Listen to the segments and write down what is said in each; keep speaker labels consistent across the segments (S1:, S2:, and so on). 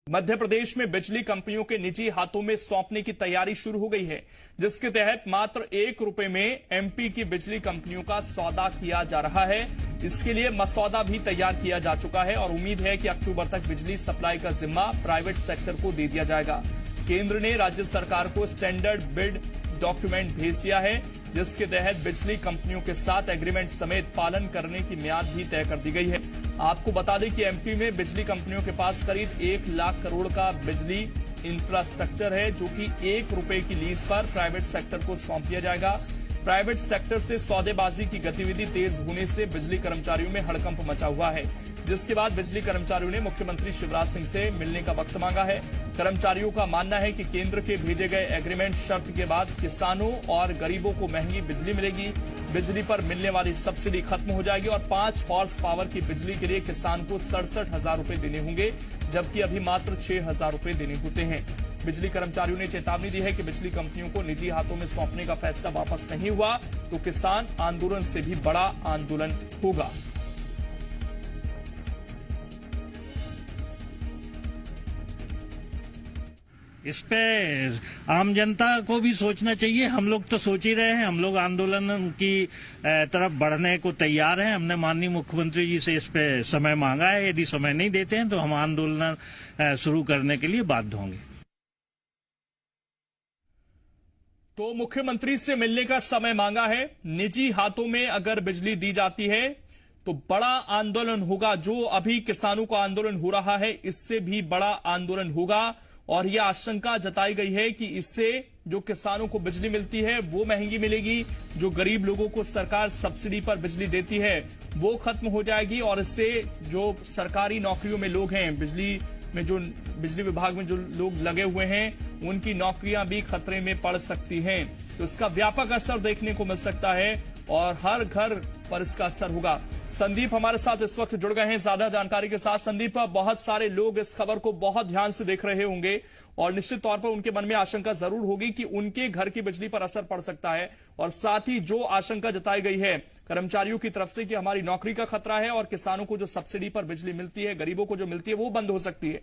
S1: मध्य प्रदेश में बिजली कंपनियों के निजी हाथों में सौंपने की तैयारी शुरू हो गई है, जिसके तहत मात्र ₹1 में एमपी की बिजली कंपनियों का सौदा किया जा रहा है। इसके लिए मसौदा भी तैयार किया जा चुका है और उम्मीद है कि अक्टूबर तक बिजली सप्लाई का जिम्मा प्राइवेट सेक्टर को दे दिया जाएगा। केंद्र ने राज्य सरकार को स्टैंडर्ड बिड डॉक्यूमेंट भेज दिया है, जिसके तहत बिजली कंपनियों के साथ एग्रीमेंट समेत पालन करने की मियाद भी तय कर दी गई है। आपको बता दें कि एमपी में बिजली कंपनियों के पास करीब 1 लाख करोड़ का बिजली इंफ्रास्ट्रक्चर है, जो कि ₹1 की लीज पर प्राइवेट सेक्टर को सौंप दिया जाएगा। प्राइवेट सेक्टर से सौदेबाजी की गतिविधि तेज होने से बिजली कर्मचारियों में हड़कंप मचा हुआ है, जिसके बाद बिजली कर्मचारियों ने मुख्यमंत्री शिवराज सिंह से मिलने का वक्त मांगा है। कर्मचारियों का मानना है कि केंद्र के भेजे गए एग्रीमेंट शर्त के बाद किसानों और गरीबों को महंगी बिजली मिलेगी, बिजली पर मिलने वाली सब्सिडी खत्म हो जाएगी और 5 हॉर्स पावर की बिजली के लिए किसान को 67,000 रुपए देने होंगे, जबकि अभी मात्र 6,000 रुपए देने होते हैं। बिजली कर्मचारियों ने चेतावनी दी है कि बिजली कंपनियों को निजी हाथों में सौंपने का फैसला वापस नहीं हुआ तो किसान आंदोलन से भी बड़ा आंदोलन होगा।
S2: इस पे आम जनता को भी सोचना चाहिए। हम लोग तो सोच ही रहे हैं, हम लोग आंदोलन की तरफ बढ़ने को तैयार हैं। हमने माननीय मुख्यमंत्री जी से इस पे समय मांगा है। यदि समय नहीं देते हैं तो हम आंदोलन शुरू करने के लिए बाध्य होंगे।
S1: तो मुख्यमंत्री से मिलने का समय मांगा है। निजी हाथों में अगर बिजली दी जाती है तो बड़ा आंदोलन होगा। जो अभी किसानों का आंदोलन हो रहा है, इससे भी बड़ा आंदोलन होगा और यह आशंका जताई गई है कि इससे जो किसानों को बिजली मिलती है वो महंगी मिलेगी, जो गरीब लोगों को सरकार सब्सिडी पर बिजली देती है वो खत्म हो जाएगी और इससे जो सरकारी नौकरियों में लोग हैं, बिजली विभाग में जो लोग लगे हुए हैं, उनकी नौकरियां भी खतरे में पड़ सकती हैं। तो इसका व्यापक असर देखने को मिल सकता है और हर घर पर इसका असर होगा। संदीप हमारे साथ इस वक्त जुड़ गए हैं ज्यादा जानकारी के साथ। संदीप, बहुत सारे लोग इस खबर को बहुत ध्यान से देख रहे होंगे और निश्चित तौर पर उनके मन में आशंका जरूर होगी कि उनके घर की बिजली पर असर पड़ सकता है और साथ ही जो आशंका जताई गई है कर्मचारियों की तरफ से कि हमारी नौकरी का खतरा है और किसानों को जो सब्सिडी पर बिजली मिलती है, गरीबों को जो मिलती है, वो बंद हो सकती है।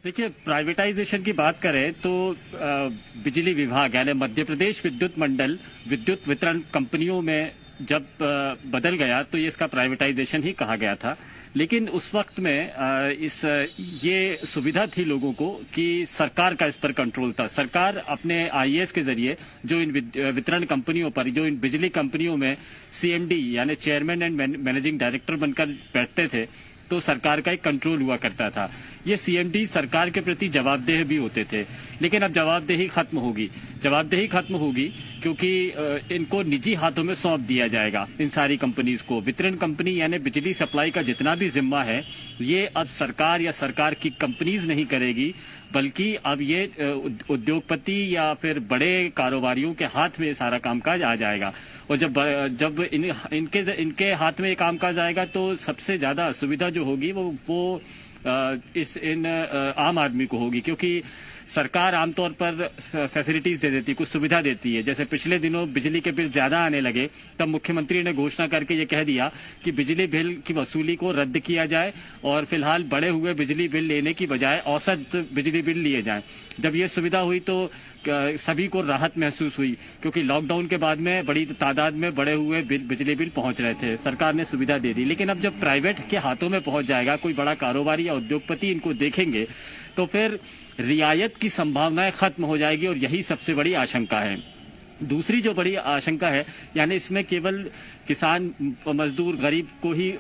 S3: देखिए, प्राइवेटाइजेशन की बात करें तो बिजली विभाग यानी मध्य प्रदेश विद्युत मंडल विद्युत वितरण कंपनियों में जब बदल गया तो ये इसका प्राइवेटाइजेशन ही कहा गया था। लेकिन उस वक्त में ये सुविधा थी लोगों को कि सरकार का इस पर कंट्रोल था। सरकार अपने आईएएस के जरिए जो इन वितरण कंपनियों पर, जो इन बिजली कंपनियों में सीएमडी यानी चेयरमैन एंड मैनेजिंग डायरेक्टर बनकर बैठते थे, तो सरकार का एक कंट्रोल हुआ करता था। ये सीएमडी सरकार के प्रति जवाबदेह भी होते थे। लेकिन अब जवाबदेही खत्म होगी क्योंकि इनको निजी हाथों में सौंप दिया जाएगा। इन सारी कंपनीज को, वितरण कंपनी यानी बिजली सप्लाई का जितना भी जिम्मा है, ये अब सरकार या सरकार की कंपनीज नहीं करेगी, बल्कि अब ये उद्योगपति या फिर बड़े कारोबारियों के हाथ में सारा कामकाज आ जाएगा। और जब इनके हाथ में ये कामकाज आएगा तो सबसे ज्यादा असुविधा जो होगी वो इन आम आदमी को होगी, क्योंकि सरकार आमतौर पर फैसिलिटीज दे देती, कुछ सुविधा देती है। जैसे पिछले दिनों बिजली के बिल ज्यादा आने लगे तब मुख्यमंत्री ने घोषणा करके ये कह दिया कि बिजली बिल की वसूली को रद्द किया जाए और फिलहाल बढ़े हुए बिजली बिल लेने की बजाय औसत बिजली बिल लिए जाएं। जब ये सुविधा हुई तो सभी को राहत महसूस हुई, क्योंकि लॉकडाउन के बाद में बड़ी तादाद में बढ़े हुए बिजली बिल पहुंच रहे थे। सरकार ने सुविधा दे दी। लेकिन अब जब प्राइवेट के हाथों में पहुंच जाएगा, कोई बड़ा कारोबारी या उद्योगपति इनको देखेंगे तो फिर रियायत की संभावनाएं खत्म हो जाएगी और यही सबसे बड़ी आशंका है। दूसरी जो बड़ी आशंका है, यानी इसमें केवल किसान, मजदूर, गरीब को ही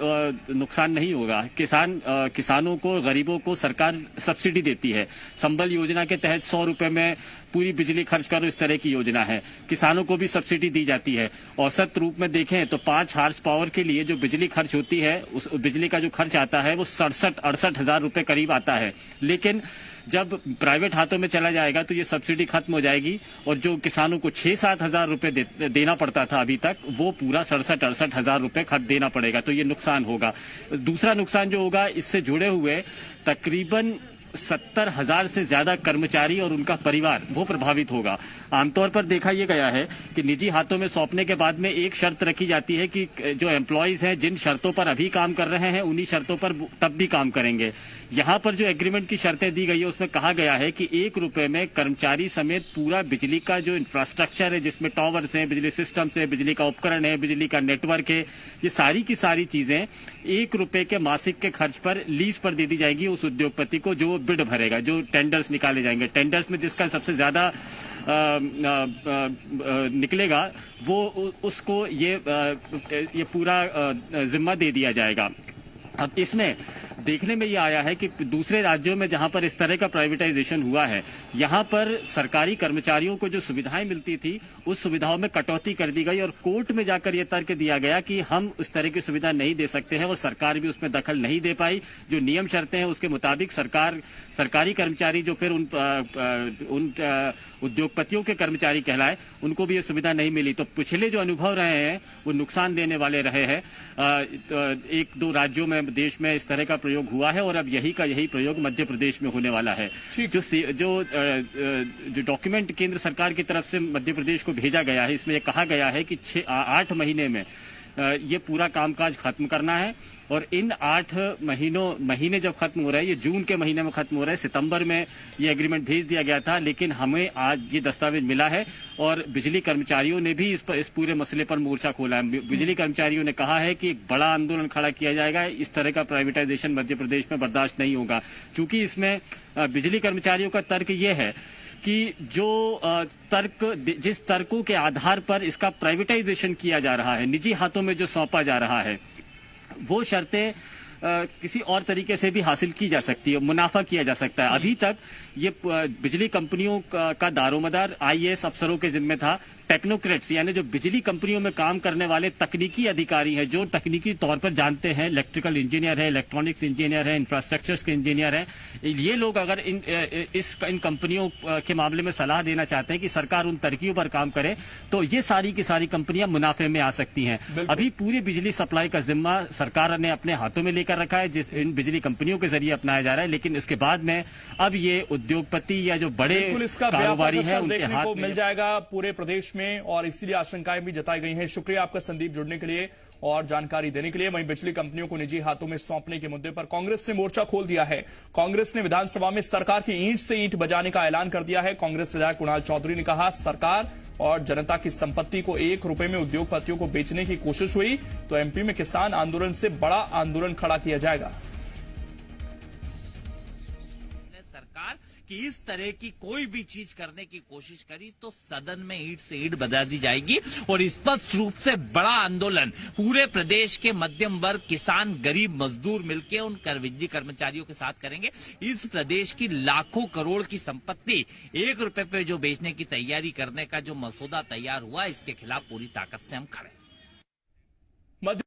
S3: नुकसान नहीं होगा। किसानों को, गरीबों को सरकार सब्सिडी देती है। संबल योजना के तहत 100 रुपए में पूरी बिजली खर्च करो, इस तरह की योजना है। किसानों को भी सब्सिडी दी जाती है। औसत रूप में देखें तो 5 हार्स पावर के लिए जो बिजली खर्च होती है, उस बिजली का जो खर्च आता है वो 67-68 हजार रुपए करीब आता है। लेकिन जब प्राइवेट हाथों में चला जाएगा तो ये सब्सिडी खत्म हो जाएगी और जो किसानों को 6-7 हजार रुपए देना पड़ता था अभी तक, वो पूरा 67-68 हजार रुपए खर्च देना पड़ेगा। तो ये नुकसान होगा। दूसरा नुकसान जो होगा, इससे जुड़े हुए तकरीबन 70,000 से ज्यादा कर्मचारी और उनका परिवार वो प्रभावित होगा। आमतौर पर देखा यह गया है कि निजी हाथों में सौंपने के बाद में एक शर्त रखी जाती है कि जो एम्प्लॉयज हैं जिन शर्तों पर अभी काम कर रहे हैं उन्हीं शर्तों पर तब भी काम करेंगे। यहाँ पर जो एग्रीमेंट की शर्तें दी गई है उसमें कहा गया है कि 1 रुपए में कर्मचारी समेत पूरा बिजली का जो इंफ्रास्ट्रक्चर है, जिसमें टावर्स हैं, बिजली सिस्टम्स है, बिजली का उपकरण है, बिजली का नेटवर्क है, ये सारी की सारी चीजें 1 रुपए के मासिक के खर्च पर लीज पर दे दी जाएगी उस उद्योगपति को जो बिड भरेगा, जो टेंडर्स निकाले जाएंगे। टेंडर्स में जिसका सबसे ज्यादा निकलेगा वो उसको ये पूरा जिम्मा दे दिया जाएगा। अब इसमें देखने में ये आया है कि दूसरे राज्यों में जहां पर इस तरह का प्राइवेटाइजेशन हुआ है, यहां पर सरकारी कर्मचारियों को जो सुविधाएं मिलती थी उस सुविधाओं में कटौती कर दी गई और कोर्ट में जाकर यह तर्क दिया गया कि हम उस तरह की सुविधा नहीं दे सकते हैं और सरकार भी उसमें दखल नहीं दे पाई। जो नियम शर्तें हैं उसके मुताबिक सरकारी कर्मचारी जो फिर उन उद्योगपतियों के कर्मचारी कहलाए उनको भी ये सुविधा नहीं मिली। तो पिछले जो अनुभव रहे हैं वो नुकसान देने वाले रहे हैं। 1-2 राज्यों में देश में इस तरह का प्रयोग हुआ है और अब यही प्रयोग मध्य प्रदेश में होने वाला है। जो डॉक्यूमेंट केंद्र सरकार की तरफ से मध्य प्रदेश को भेजा गया है इसमें यह कहा गया है कि 8 महीने में ये पूरा कामकाज खत्म करना है और इन 8 महीने जब खत्म हो रहा है, ये जून के महीने में खत्म हो रहा है। सितंबर में ये एग्रीमेंट भेज दिया गया था लेकिन हमें आज ये दस्तावेज मिला है और बिजली कर्मचारियों ने भी इस पूरे मसले पर मोर्चा खोला है। बिजली कर्मचारियों ने कहा है कि एक बड़ा आंदोलन खड़ा किया जाएगा, इस तरह का प्राइवेटाइजेशन मध्य प्रदेश में बर्दाश्त नहीं होगा। चूंकि इसमें बिजली कर्मचारियों का तर्क ये है कि जिस तर्कों के आधार पर इसका प्राइवेटाइजेशन किया जा रहा है, निजी हाथों में जो सौंपा जा रहा है, वो शर्तें किसी और तरीके से भी हासिल की जा सकती है, मुनाफा किया जा सकता है। अभी तक ये बिजली कंपनियों का दारोमदार आईएएस अफसरों के जिम्मे था। टेक्नोक्रेट्स यानी जो बिजली कंपनियों में काम करने वाले तकनीकी अधिकारी हैं, जो तकनीकी तौर पर जानते हैं, इलेक्ट्रिकल इंजीनियर है, इलेक्ट्रॉनिक्स इंजीनियर है, इंफ्रास्ट्रक्चर्स के इंजीनियर हैं, ये लोग अगर इन कंपनियों के मामले में सलाह देना चाहते हैं कि सरकार उन तरकीबों पर काम करे तो ये सारी की सारी कंपनियां मुनाफे में आ सकती हैं। अभी पूरी बिजली सप्लाई का जिम्मा सरकार ने अपने हाथों में लेकर रखा है, जिस इन बिजली कंपनियों के जरिए अपनाया जा रहा है, लेकिन इसके बाद में अब ये उद्योगपति या जो बड़े कारोबारी है उनके हाथ में
S1: मिल जाएगा पूरे प्रदेश में और इसीलिए आशंकाएं भी जताई गई हैं। शुक्रिया आपका संदीप, जुड़ने के लिए और जानकारी देने के लिए। वहीं बिजली कंपनियों को निजी हाथों में सौंपने के मुद्दे पर कांग्रेस ने मोर्चा खोल दिया है। कांग्रेस ने विधानसभा में सरकार की ईंट से ईंट बजाने का ऐलान कर दिया है। कांग्रेस विधायक कुणाल चौधरी ने कहा, सरकार और जनता की संपत्ति को 1 रुपए में उद्योगपतियों को बेचने की कोशिश हुई तो एमपी में किसान आंदोलन से बड़ा आंदोलन खड़ा किया जाएगा।
S4: कि इस तरह की कोई भी चीज करने की कोशिश करी तो सदन में ईंट से ईंट बजा दी जाएगी और स्पष्ट रूप से बड़ा आंदोलन पूरे प्रदेश के मध्यम वर्ग, किसान, गरीब मजदूर मिलकर उन बिजली कर्मचारियों के साथ करेंगे। इस प्रदेश की लाखों करोड़ की संपत्ति 1 रुपए पे जो बेचने की तैयारी करने का जो मसौदा तैयार हुआ, इसके खिलाफ पूरी ताकत से हम खड़े हैं।